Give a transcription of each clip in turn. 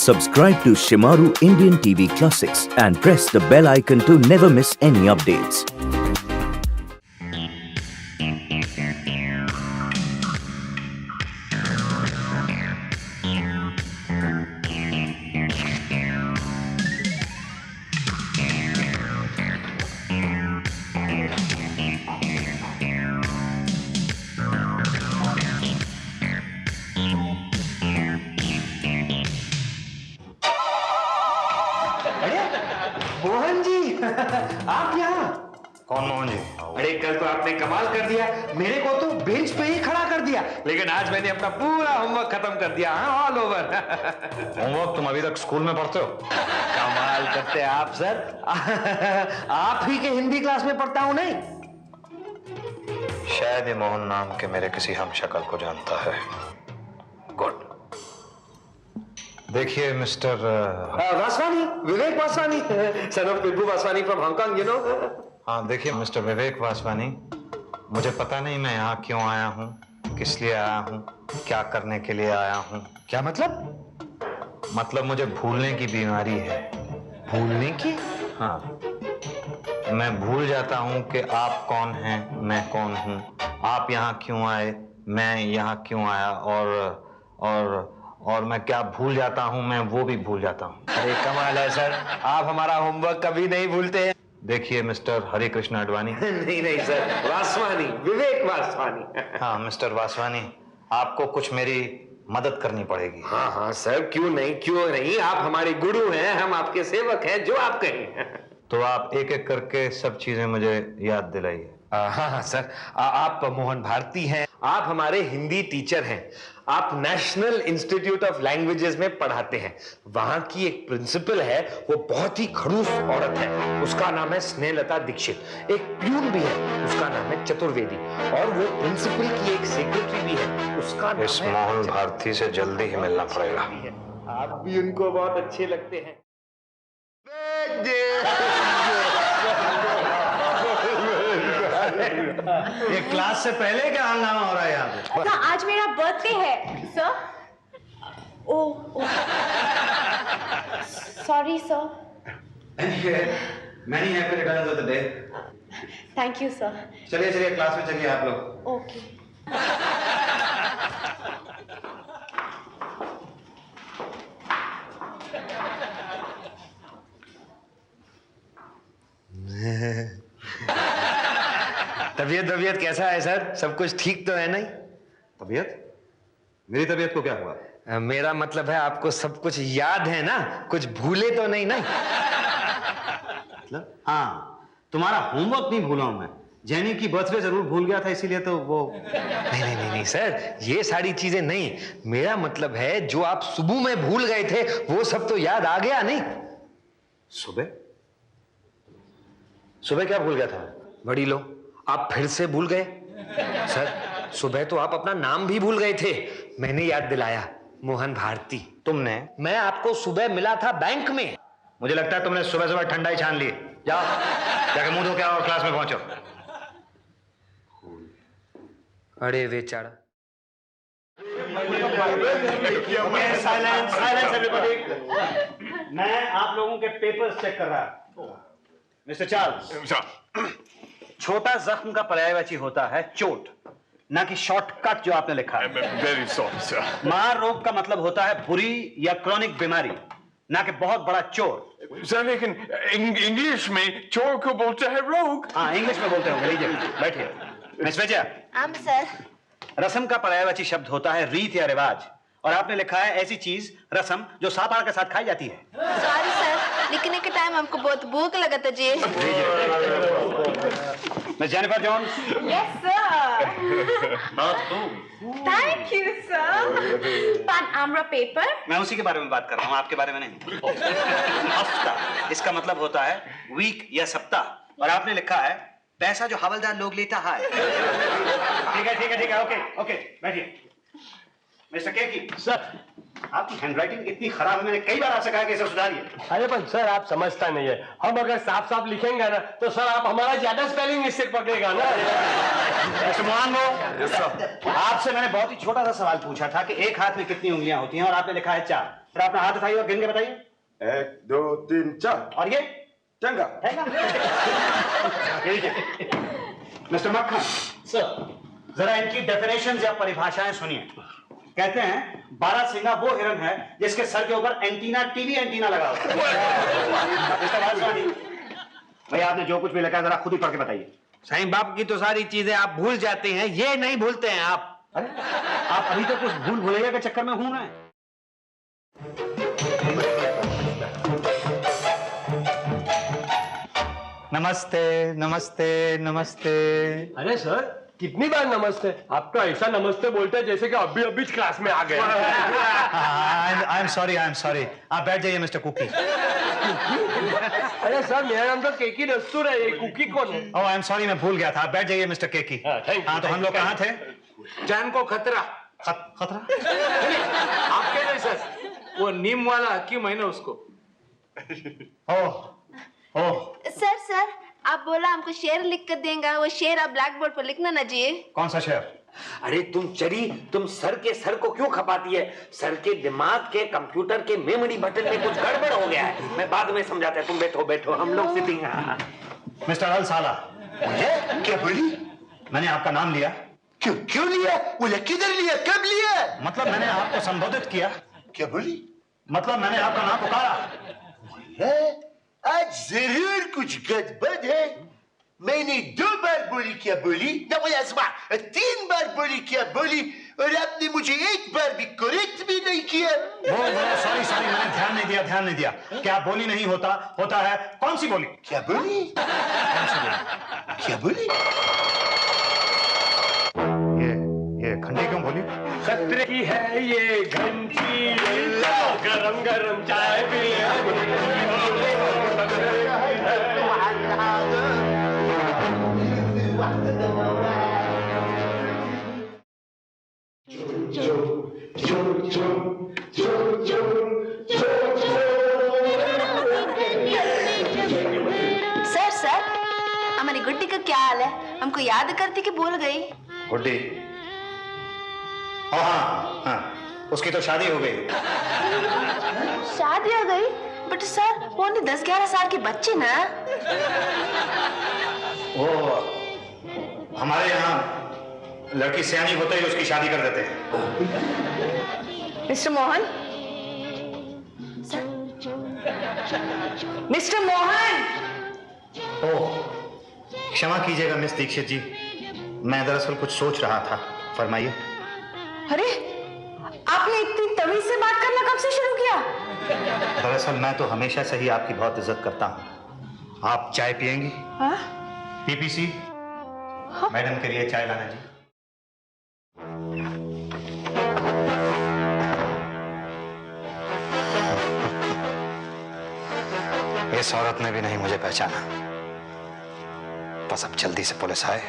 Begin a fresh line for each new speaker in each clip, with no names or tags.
Subscribe to Shimaru Indian TV Classics and press the bell icon to never miss any updates.
Mohan ji आप यहाँ?
कौन मोहन जी?
अरे कल तो आपने कमाल कर दिया, मेरे को तो बेंच पे ही खड़ा कर दिया, लेकिन आज मैंने अपना पूरा होमवर्क खत्म कर दिया। हाँ, ऑल ओवर।
होमवर्क तुम अभी तक स्कूल में पढ़ते हो?
कमाल करते हैं आप सर। आप ही के हिंदी क्लास में पढ़ता हूँ नहीं?
शायद ये मोहन नाम के मेरे किसी हमशक्ल को जानता है। गुड। देखिए mister
Vaswani, Vivek Vaswani, son of Pintu Vaswani from Hong Kong, you know.
हाँ देखिए मिस्टर विवेक वासवानी, मुझे पता नहीं मैं यहाँ क्यों आया हूँ, किस लिए आया हूँ, क्या करने के लिए आया हूँ।
क्या मतलब?
मतलब मुझे भूलने की बीमारी है।
भूलने की?
हाँ, मैं भूल जाता हूँ कि आप कौन हैं, मैं कौन हूँ, आप यहाँ क्यों आए, मैं यहाँ क्यों आया, और मैं क्या भूल जाता हूँ, मैं वो भी भूल जाता हूँ।
अरे कमाल है सर, आप हमारा होमवर्क कभी नहीं भूलते हैं।
देखिए मिस्टर हरि कृष्ण अडवाणी।
नहीं सर, वासवानी, विवेक वासवानी।
हाँ मिस्टर वासवानी, आपको कुछ मेरी मदद करनी पड़ेगी।
हाँ सर, क्यों नहीं, आप हमारे गुरु हैं, हम आपके सेवक हैं, जो आप कहें।
तो आप एक एक करके सब चीजें मुझे याद दिलाइए।
हाँ सर, आप मोहन भारती हैं, आप हमारे हिंदी टीचर हैं, आप नेशनल इंस्टीट्यूट ऑफ लैंग्वेजेस में पढ़ाते हैं। वहां की एक प्रिंसिपल है, वो बहुत ही खड़ूस औरत है, उसका नाम है स्नेहलता दीक्षित। एक प्यून भी है, उसका नाम है चतुर्वेदी, और वो प्रिंसिपल की एक सेक्रेटरी भी है, उसका नाम
इस
है
मोहन भारती से जल्दी ही मिलना पड़ेगा।
आप भी उनको बहुत अच्छे लगते हैं।
ये क्लास से पहले क्या हंगामा हो रहा है यहाँ पे?
सर, आज मेरा बर्थडे है sir. Oh sorry sir.
Many happy returns of the day.
Thank you sir.
चलिए क्लास में चलिए आप लोग।
ओके।
तबीयत कैसा है सर? सब कुछ ठीक तो है नहीं?
तबीयत? मेरी तबीयत को क्या हुआ?
मेरा मतलब है आपको सब कुछ याद है ना, कुछ भूले तो नहीं ना?
मतलब? हाँ, तुम्हारा होमवर्क नहीं भूला हूं मैं। जैनी की बर्थडे जरूर भूल गया था, इसीलिए तो वो।
नहीं सर, ये सारी चीजें नहीं, मेरा मतलब है जो आप सुबह में भूल गए थे वो सब तो याद आ गया नहीं?
सुबह क्या भूल गया था?
बड़ी लो, आप फिर से भूल गए सर। सुबह तो आप अपना नाम भी भूल गए थे, मैंने याद दिलाया, मोहन भारती।
तुमने?
मैं आपको सुबह मिला था बैंक में।
मुझे लगता है तुमने सुबह ठंडा ही छान ली। जाओ जाके मुंह धो के आओ और क्लास में पहुंचो।
अरे बेचारा।
Silence everybody. मैं आप लोगों के पेपर्स चेक कर रहा। मिस्टर चार्ल्स, छोटा जख्म का पर्यायवाची होता है चोट, ना कि शॉर्टकट जो आपने लिखा है।
Very sorry, sir.
मार रोग का मतलब होता है बुरी या क्रॉनिक बीमारी, ना कि बहुत बड़ा चोर।
सर लेकिन इंग्लिश में चोर को बोलते हैं रोग।
हाँ, इंग्लिश में बोलते होंगे। लीजिए बैठिए। Miss Vijaya,
sir.
रस्म का पर्यायवाची शब्द होता है रीत या रिवाज, और आपने लिखा है ऐसी चीज रस्म जो सापाड़ के साथ खाई जाती है।
सॉरी सर, लिखने के टाइम हमको बहुत भूख लगा था जी।
Miss Jennifer Johns.
Yes sir. Thank you sir. पान आमरा पेपर।
मैं उसी के बारे में बात कर रहा हूँ, आपके बारे में नहीं। हफ्ता, इसका मतलब होता है वीक या सप्ताह, और आपने लिखा है पैसा जो हवलदार लोग लेता है। ठीक है, ओके, बैठिए। मिस्टर केकी।
सर,
आपकी हैंडराइटिंग इतनी खराब है, मैंने कई बार आपसे कहा कि इसे सुधारिए।
अरे पर सर आप समझता नहीं है, हम अगर साफ साफ लिखेंगे ना तो सर आप हमारा ज्यादा स्पेलिंग मिस्टेक पकड़ेगा ना।
मिस्टर मोहन, आपसे मैंने बहुत ही छोटा सा सवाल पूछा था कि एक हाथ में कितनी उंगलियां होती हैं और आपने लिखा है 4। फिर अपना हाथ उठाइए और गिन के बताइए।
1 2 3 4।
और ये
चंगा।
ठीक है। मिस्टर मक्खन सर, जरा इनकी डेफिनेशन या परिभाषाएं सुनिए। कहते हैं बारहसिंगा वो हिरन है जिसके सर के ऊपर एंटीना, टीवी एंटीना लगा हुआ है। भैया आपने जो कुछ भी लिखा है जरा खुद ही पढ़ के बताइए।
साईं बाप की तो सारी चीजें आप भूल जाते हैं, ये नहीं भूलते हैं आप।
अरे आप अभी तक कुछ भूल भुलैया के चक्कर में हूं ना। नमस्ते नमस्ते नमस्ते।
अरे सर कितनी बार नमस्ते? आप तो ऐसा नमस्ते बोलते हैं जैसे कि अभी अभी क्लास में आ गए।
I am sorry. आप बैठ जाइए मिस्टर कुकी।
अरे सर मेरा नाम तो केकी दस्तूर है, ये कुकी कौन है?
ओह आई एम सॉरी, मैं भूल गया था। आप बैठ जाइए मिस्टर केकी। हाँ तो हम लोग कहाँ थे?
जान को खतरा।
खतरा?
आपके नहीं सर, वो नीम वाला हकीम है ना उसको।
ओह
सर आप बोला हमको शेर लिख कर देंगे, वो शेर आप ब्लैक बोर्ड पर लिखना ना जी।
कौन सा शेर?
अरे तुम चरी, तुम सर के सर को क्यों खपाती है? सर के दिमाग के कंप्यूटर के मेमोरी बटन में कुछ गड़बड़ हो गया है, मैं बाद में समझाता है। तुम बैठो, हम लोग सिटिंग।
मिस्टर अल साला,
क्या बोली?
मैंने आपका नाम लिया।
क्यों लिया? बोले किधर लिया? कब लिया?
मतलब मैंने आपको संबोधित किया।
क्या बोली?
मतलब मैंने आपका नाम पुकारा।
आज जरूर कुछ गड़बड़ है। मैंने 2 बार बोली क्या बोली, 3 बार बोली क्या बोली, और आपने मुझे 1 बार भी करेक्ट भी नहीं किया।
सॉरी मैंने ध्यान नहीं दिया। क्या बोली नहीं होता है? कौन सी बोली?
क्या बोली? क्या बोली?
ये घंटी क्यों बोली?
खतरे की है ये घंटी, गरम गरम चाय पिए।
सर हमारी गुड्डी का क्या हाल है? हमको याद करती कि भूल गई?
गुड्डी? हाँ, उसकी तो शादी हो गई।
शादी हो गई? बट सर वो नहीं 10-11 साल की बच्ची ना।
वो हमारे यहाँ लड़की सियानी होते ही उसकी शादी कर देते हैं।
Mister Mohan, mister Mohan.
Oh क्षमा कीजिएगा मिस दीक्षित जी, मैं दरअसल कुछ सोच रहा था। फरमाइए।
अरे आपने इतनी तमीज से बात करना कब से शुरू किया?
दरअसल मैं तो हमेशा से ही आपकी बहुत इज्जत करता हूँ। आप चाय पियेंगी?
हाँ?
पीपीसी मैडम के लिए चाय लाना जी। इस औरत ने भी नहीं मुझे पहचाना। बस अब जल्दी से पुलिस आए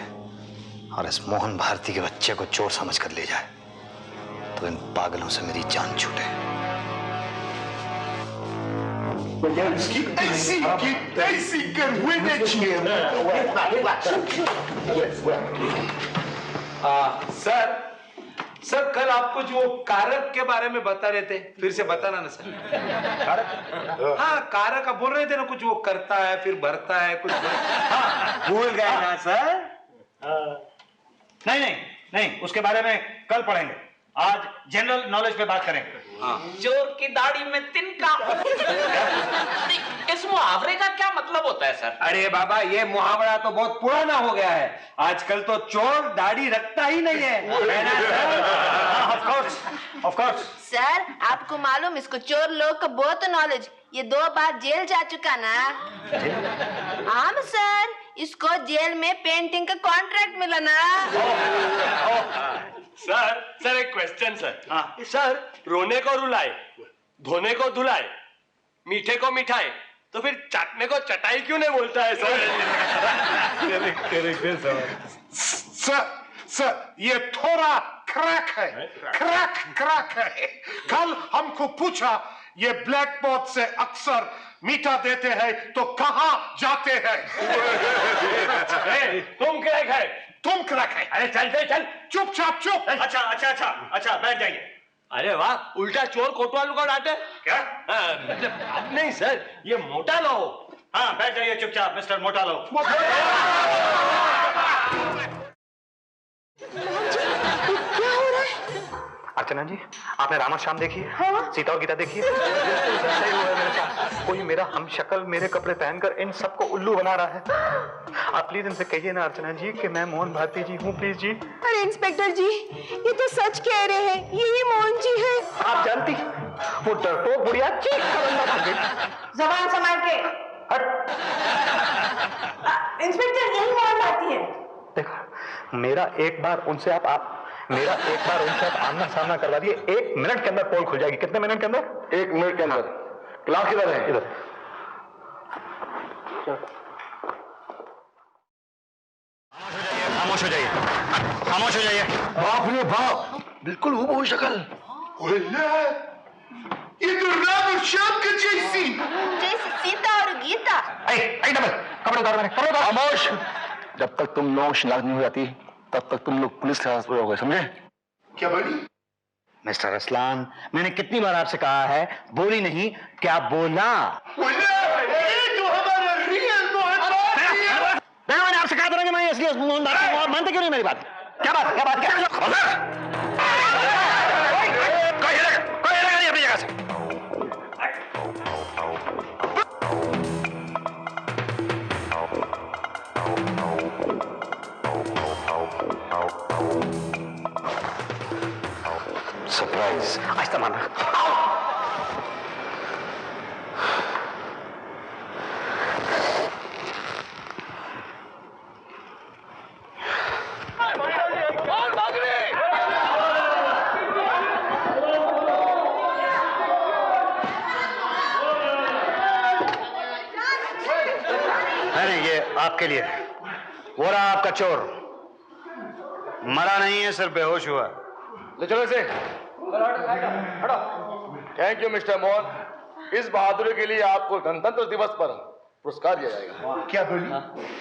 और इस मोहन भारती के बच्चे को चोर समझ कर ले जाए तो इन पागलों से मेरी जान छूटे।
ऐसी
सर कल आपको जो कारक के बारे में बता रहे थे, फिर से बताना ना सर। कारक? हाँ कारक आप बोल रहे थे ना, कुछ वो करता है फिर भरता है कुछ।
हाँ, भूल गए ना सर? नहीं, उसके बारे में कल पढ़ेंगे। आज जनरल नॉलेज पे बात करेंगे।
चोर की दाढ़ी में तिनका। इस मुहावरे का क्या मतलब होता है सर?
अरे बाबा ये मुहावरा तो बहुत पुराना हो गया है, आजकल तो चोर दाढ़ी रखता ही नहीं है।
Of course.
सर आपको मालूम इसको चोर लोग का बहुत नॉलेज, ये 2 बार जेल जा चुका ना। हाँ सर, इसको जेल में पेंटिंग का कॉन्ट्रैक्ट मिला ना।
सर एक क्वेश्चन सर। सर रोने को रुलाए, धोने को धुलाए, मीठे को मिठाई, तो फिर चाटने को चटाई क्यों नहीं बोलता है सर?
सर ये थोड़ा क्रैक है। कल हमको पूछा ये ब्लैक बोर्ड से अक्सर मीठा देते हैं तो कहाँ जाते हैं?
तुम क्रैक है,
तुम क्रैक है।
अरे चल चल चल,
चुपचाप चुप।
अच्छा अच्छा अच्छा अच्छा, बैठ जाइए।
अरे वाह, उल्टा चोर कोतवाल को डांटे
क्या?
मतलब आप नहीं सर, ये मोटा लो।
हाँ, बैठ जाइए चुपचाप मिस्टर मोटा लोग।
अर्चना जी, आपने राम और श्याम देखी है? हाँ? सीता और गीता देखी है? ऐसा ही हुआ है मेरे साथ। कोई मेरा हम शक्ल मेरे कपड़े पहनकर इन सबको उल्लू बना रहा है। आप प्लीज इनसे कहिए ना अर्चना जी कि मैं मोहन भारती जी हूँ, प्लीज जी।
अरे इंस्पेक्टर जी, ये तो सच कह रहे हैं, यही मोहन जी है।
आप जानती, वो डरपोक बुढ़िया चीख कर अंदर भाग गई।
जबान संभाल के।
हट।
इंस्पेक्टर, यही मोहन भारती है।
देखा, मेरा एक बार उनसे आप आमना सामना करवा दिए, 1 मिनट के अंदर पोल खुल जाएगी। कितने मिनट के अंदर?
1 मिनट के अंदर। क्लास किधर है?
इधर। खामोश हो जाइए, खामोश हो जाइए।
बाप रे बाप, बिल्कुल वो शक्ल। ये तो राम और श्याम के जैसी।
जैसे सीता और गीता।
कपड़े उतारो मैंने, कपड़े उतारो।
खामोश। जब तक तुम लोग शिनाख्त नहीं हो जाती तब तक तुम लोग पुलिस के हाथ में रहोगे, समझे? क्या बोली?
मिस्टर असलान, मैंने कितनी बार आपसे कहा है, बोली नहीं, क्या बोला?
ये तो हमारा रियल मोहन भारती है।
मैंने आपसे कहा था ना कि मैं इसलिए मोहन भारती हूं, और मानते क्यों नहीं मेरी बात? क्या बात कोई हिलेगा नहीं अपनी जगह से।
सरप्राइज आज तमाम।
नहीं, ये आपके लिए। वो रहा आपका चोर, मरा नहीं है, सिर्फ बेहोश हुआ।
ले चलो इसे। थैंक यू मिस्टर मोहन, इस बहादुरी के लिए आपको गणतंत्र दिवस पर पुरस्कार दिया जाएगा।
क्या बोली?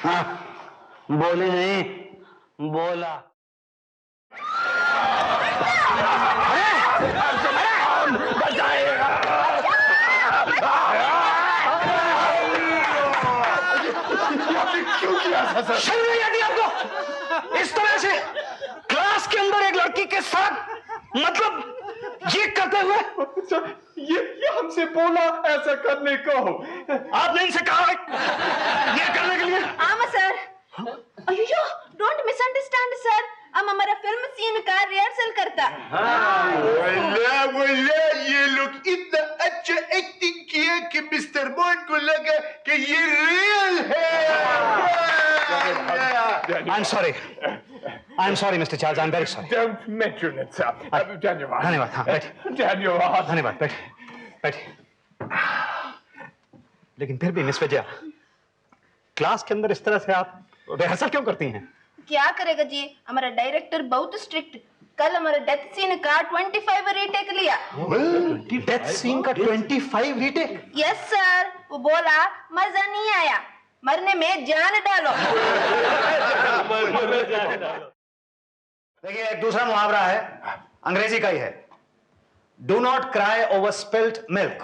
हाँ, बोले नहीं, बोला।
क्यों किया ऐसा सर?
शर्म नहीं आती आपको? इस तरह से क्लास के अंदर एक लड़की के साथ मतलब ये करते हुए?
ये हमसे बोला ऐसा करने को।
आपने इनसे कहा ये करने के लिए?
आमा सर। अयो, डोंट मिसअंडरस्टैंड सर। हम हमारा फिल्म सीन का रिहर्सल करता।
वाला ये लोग इतना अच्छा एक्टिंग किया कि मिस्टर मोहन को लगा कि ये रियल है।
I'm sorry, Mr. Charles. I'm very sorry.
Don't mention it, sir. धन्यवाद।
धन्यवाद। हाँ, बैठिए।
धन्यवाद।
धन्यवाद। बैठिए। लेकिन फिर भी मिस विजया, क्लास के अंदर इस तरह से आप रिहर्सल क्यों करती हैं?
क्या करेगा जी, हमारा डायरेक्टर बहुत स्ट्रिक्ट। कल हमारा डेथ सीन का 25 रीटेक लिया।
डेथ सीन का 25 रीटेक?
Yes sir. वो बोला मजा नहीं आया, मरने में जान डालो।
देखिए, एक दूसरा मुहावरा है, अंग्रेजी का ही है। Do not cry over spilled milk.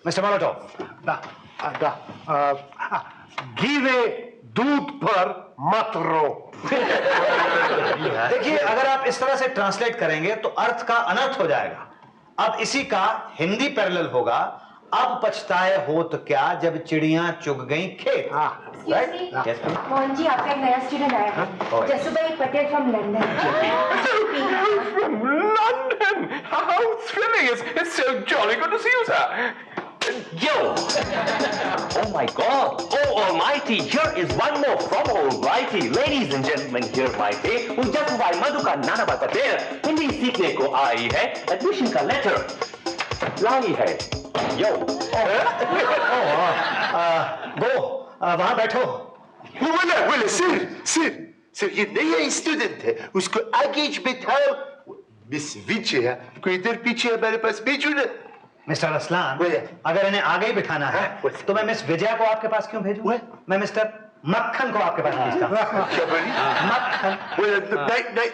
Mister Molotov.
गीले दूध पर मत रो।
देखिए, अगर आप इस तरह से ट्रांसलेट करेंगे तो अर्थ का अनर्थ हो जाएगा। अब इसी का हिंदी पैरेलल होगा, अब पछताए हो तो क्या जब चिड़ियां चुग गई खेत।
मोहन जी, आपका एक नया स्टूडेंट आया है, Jasubhai Patel from London.
From London! How thrilling! It's so jolly good to see you, sir.
Yo! Oh my God! Oh Almighty! Here is one more from Almighty. Ladies and gentlemen, here mighty, who Jasubhai Madhukar Nanabhai Patel Hindi सीखने को आई है, admission का letter लाई है। Yo!
वो वहां बैठो।
बोले sir ये नया स्टूडेंट है, उसको आगे बिठाओ। मिस विजया को इधर पीछे हमारे पास भेजो ना।
मिस्टर असलान, अगर इन्हें आगे ही बिठाना है तो मैं मिस विजया को आपके पास क्यों भेजूं? मैं मिस्टर
मक्खन को आपके पास भेजता हूं।
क्या बोली?
मक्खन।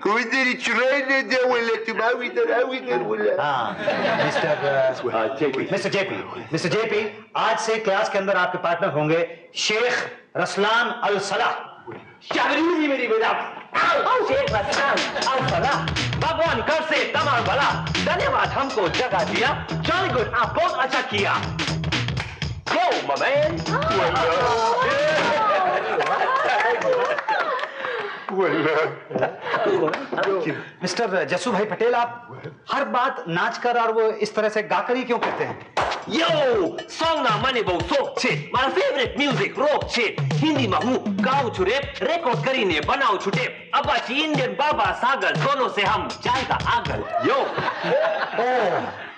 को इधर ही चुराने दे वला तुम आओ इधर वला।
हाँ मिस्टर जेपी आज से क्लास के अंदर आपके पार्टनर होंगे शेख रसलान अल सलाह।
मेरी बेटा शेख रसलान अल सलाह, भगवान कर से तमाम भला, धन्यवाद हमको जगह दिया, जॉली गुड आप बहुत अच्छा किया। Yo, my man.
मिस्टर जसू भाई पटेल, आप हर बात नाच कर और वो इस तरह से गाकर ही क्यों कहते हैं?
Yo, song na money bo so shit. My favorite music rock shit. Hindi में हूँ गाँव छुरे, रिकॉर्ड करीने बनाओ छुटे। अब अच्छी इंडियन बाबा सागर दोनों से हम जाएगा आगल। Yo.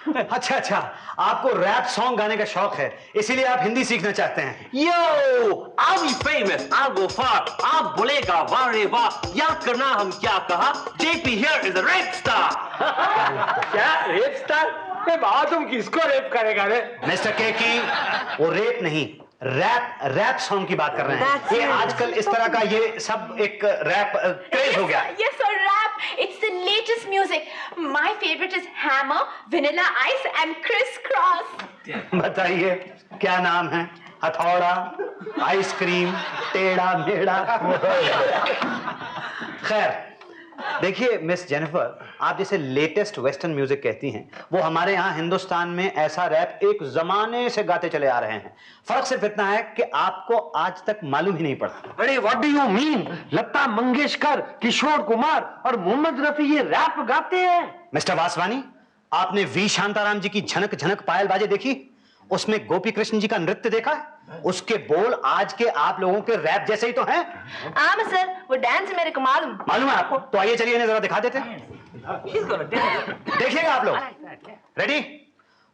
अच्छा, आपको रैप सॉन्ग गाने का शौक है, इसीलिए आप हिंदी सीखना चाहते हैं।
Yo, I'll be famous, I'll go far. आप बोलेगा वाह रे वाह, याद करना हम क्या कहा? JP here is a rap star.
क्या रेप स्टार? बाबा तुम किसको रेप करेगा रे?
मिस्टर केकी, वो रेप नहीं, रैप सॉन्ग की बात कर रहे हैं। ये आजकल इस तरह का ये सब एक रैप क्रेज हो गया।
Yes, sir, rap. It's the latest music. My favorite is Hammer, Vanilla Ice, and Criss Cross.
बताइए क्या नाम है? हथौड़ा, आइसक्रीम, टेढ़ा मेढ़ा। खैर देखिए मिस जेनिफर, आप जैसे लेटेस्ट वेस्टर्न म्यूजिक कहती हैं, वो हमारे यहाँ हिंदुस्तान में ऐसा रैप एक जमाने से गाते चले आ रहे हैं। फर्क सिर्फ इतना है कि आपको आज तक मालूम ही नहीं पड़ता।
अरे what do you mean? Lata Mangeshkar, Kishore Kumar और मोहम्मद रफी ये रैप गाते हैं?
मिस्टर वासवानी, आपने वी शांताराम जी की झनक झनक पायल बाजे देखी? उसमें गोपी कृष्ण जी का नृत्य देखा है? उसके बोल आज के आप लोगों के रैप जैसे ही तो हैं।
हाँ सर, वो डांस मेरे को मालूम
है आपको? तो आइए चलिए इन्हें जरा दिखा देते हैं। देखिएगा आप लोग। रेडी?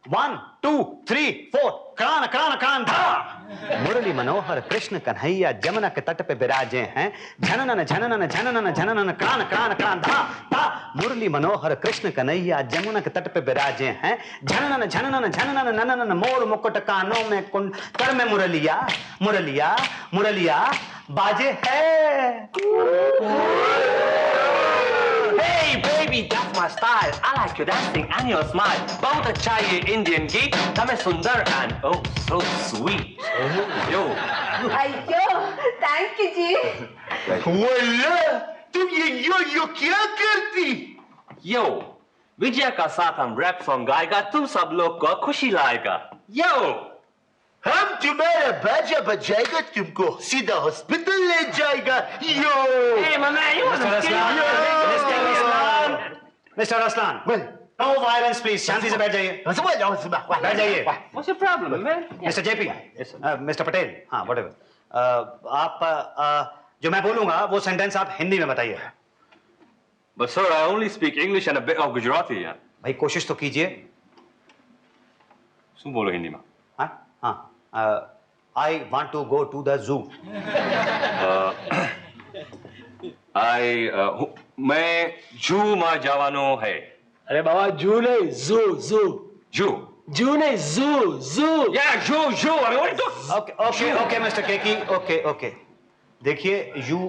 1 2 3 4 क्रान क्रान क्रान धा। मुरली मनोहर कृष्ण कन्हैया जमुना के तट पे विराजे हैं, झननन झननन झननन झननन क्रान क्रान क्रान धा धा। मुरली मनोहर कृष्ण कन्हैया जमुना के तट पे विराजे हैं, झननन झननन झननन नननन मोर मुकुट कानों में कुंड कर में मुरलिया मुरलिया मुरलिया बाजे है।
Hey baby, that's my style. I like your dancing and your smile. बहुत अच्छा ये Indian गीत, हमें सुंदर and oh so sweet. Yo.
अयो, thank you जी।
वल्ला, तुम ये यो क्या करती?
Yo, विजय का साथ हम रैप सॉन्ग गाएगा, तुम सब लोग को खुशी लाएगा। Yo.
हम तुम्हारा बाजा बजाएगा, तुमको सीधा हॉस्पिटल ले जाएगा। Yo
Hey my man, you wanna
mister Ruslan, no violence please, शांति से बैठ जाइए। बैठ जाइए।
What's your problem, man?
Mister J P, mister Patel, हाँ whatever, आप जो मैं बोलूंगा वो सेंटेंस आप हिंदी में बताइए।
But sir, I only speak English and a bit of Gujarati. यार।
भाई कोशिश तो कीजिए।
सुन बोलो हिंदी में।
हाँ, I want to go to the zoo.
मैं जू में जावानो है।
अरे बाबा जू नहीं, जू नहीं, जू।
Yeah, जू। I mean, what are you talking?
Okay, mister Keki, okay. देखिए जू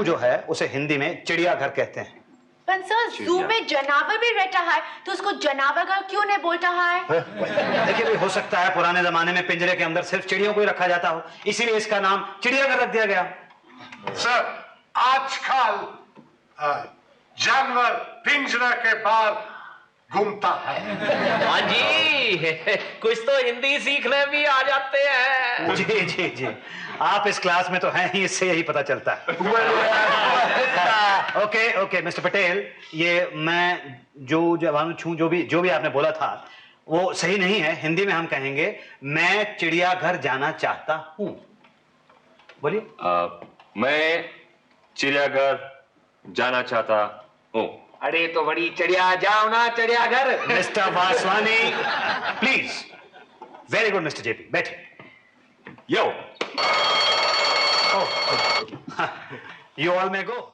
जो है उसे हिंदी में चिड़ियाघर कहते हैं।
पर सर, जू में जानवर भी रहता है, तो उसको जानवर का क्यों नहीं बोलता है?
देखिए भाई, हो सकता है पुराने जमाने में पिंजरे के अंदर सिर्फ चिड़ियों को ही रखा जाता हो, इसीलिए इसका नाम चिड़ियाघर रख दिया गया।
सर, आजकल जानवर पिंजरा के बाहर घूमता है।
हाँ जी, कुछ तो हिंदी सीखने भी आ जाते हैं।
जी, आप इस क्लास में तो हैं ही, इससे यही पता चलता है। ओके मिस्टर पटेल, ये मैं जो भी आपने बोला था वो सही नहीं है। हिंदी में हम कहेंगे मैं चिड़ियाघर जाना चाहता हूं। बोलिए।
मैं चिड़ियाघर जाना चाहता हूँ।
अरे तो बड़ी चिड़िया, जाओ ना चिड़ियाघर।
Mister Vaswani please. Very good mister JP, बैठिए।
Yo.
You all may go.